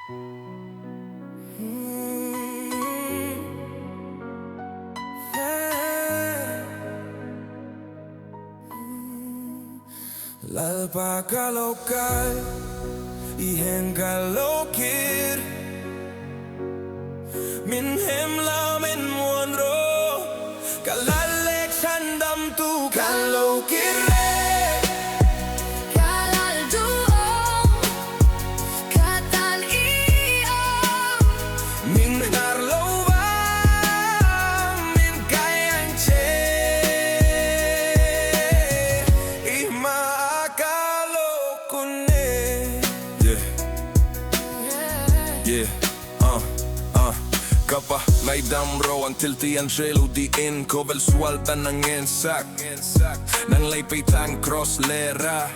L'alpaca local i henga LO KIR E min hemla min muanro kalalek sandam tu LO KIR E Kapa may damro until tiyan shelo di in Kovel sualta ng ensak Nang laypay tang cross lera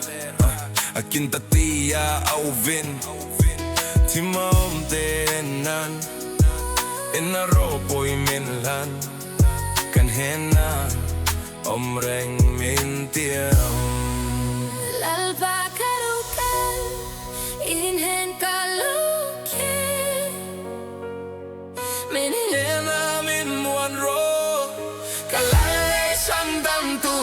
Akin tatiya auvin Timam tenan Inaropoy minlan Kanhena Omreng mintiam L'alpaca local inhen LO KIR min hena min muanro kalalay sandam tu